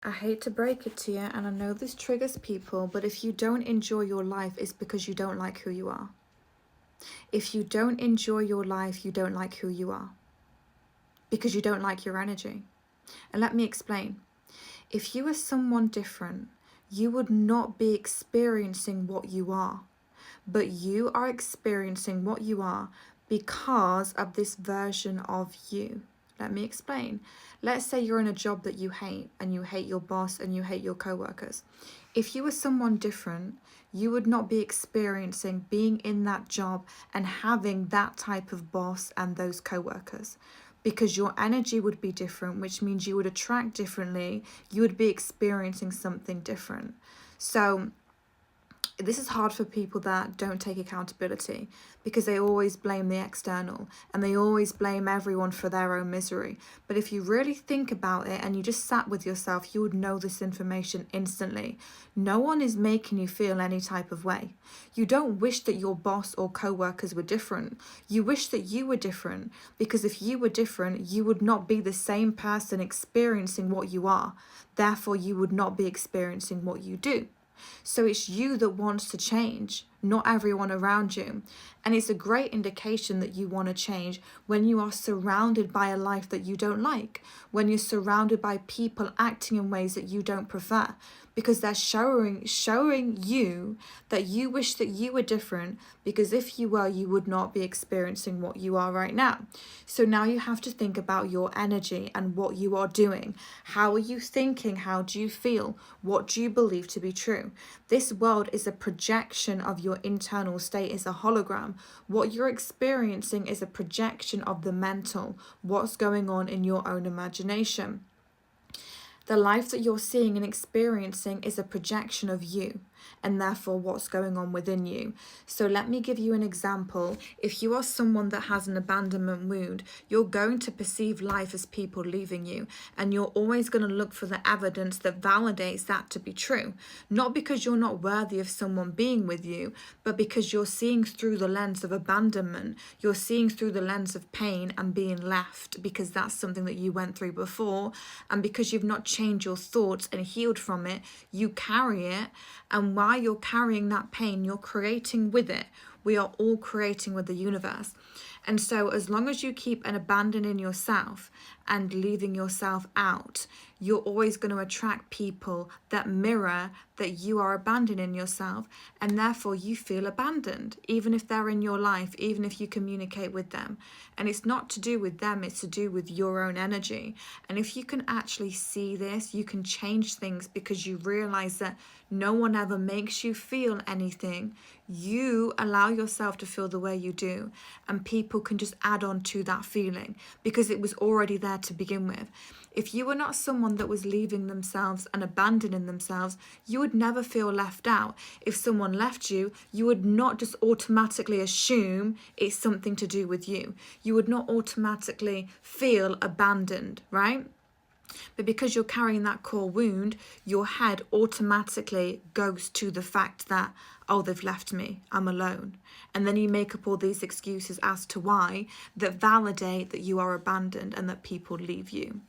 I hate to break it to you, and I know this triggers people, but if you don't enjoy your life, it's because you don't like who you are. If you don't enjoy your life, you don't like who you are. Because you don't like your energy. And let me explain. If you were someone different, you would not be experiencing what you are. But you are experiencing what you are because of this version of you. Let me explain. Let's say you're in a job that you hate, and you hate your boss and you hate your co-workers. If you were someone different, you would not be experiencing being in that job and having that type of boss and those co-workers, because your energy would be different, which means you would attract differently. You would be experiencing something different. So this is hard for people that don't take accountability, because they always blame the external and they always blame everyone for their own misery. But if you really think about it and you just sat with yourself, you would know this information instantly. No one is making you feel any type of way. You don't wish that your boss or co-workers were different. You wish that you were different, because if you were different, you would not be the same person experiencing what you are. Therefore, you would not be experiencing what you do. So it's you that wants to change, not everyone around you. And it's a great indication that you want to change when you are surrounded by a life that you don't like, when you're surrounded by people acting in ways that you don't prefer, because they're showing you that you wish that you were different, because if you were, you would not be experiencing what you are right now. So now you have to think about your energy and what you are doing. How are you thinking? How do you feel? What do you believe to be true? This world is a projection of your internal state, is a hologram. What you're experiencing is a projection of the mental, what's going on in your own imagination. The life that you're seeing and experiencing is a projection of you, and therefore what's going on within you. So let me give you an example. If you are someone that has an abandonment wound, you're going to perceive life as people leaving you, and you're always going to look for the evidence that validates that to be true. Not because you're not worthy of someone being with you, but because you're seeing through the lens of abandonment. You're seeing through the lens of pain and being left, because that's something that you went through before, and because you've not changed your thoughts and healed from it, you carry it. And while you're carrying that pain, you're creating with it. We are all creating with the universe. And so as long as you keep an abandoning yourself and leaving yourself out, you're always going to attract people that mirror that you are abandoning yourself, and therefore you feel abandoned, even if they're in your life, even if you communicate with them. And it's not to do with them, it's to do with your own energy. And if you can actually see this, you can change things, because you realize that no one ever makes you feel anything. You allow yourself to feel the way you do, and people can just add on to that feeling, because it was already there to begin with. If you were not someone that was leaving themselves and abandoning themselves, you would never feel left out. If someone left you, you would not just automatically assume it's something to do with you. You would not automatically feel abandoned, right? But because you're carrying that core wound, your head automatically goes to the fact that, oh, they've left me, I'm alone. And then you make up all these excuses as to why that validate that you are abandoned and that people leave you.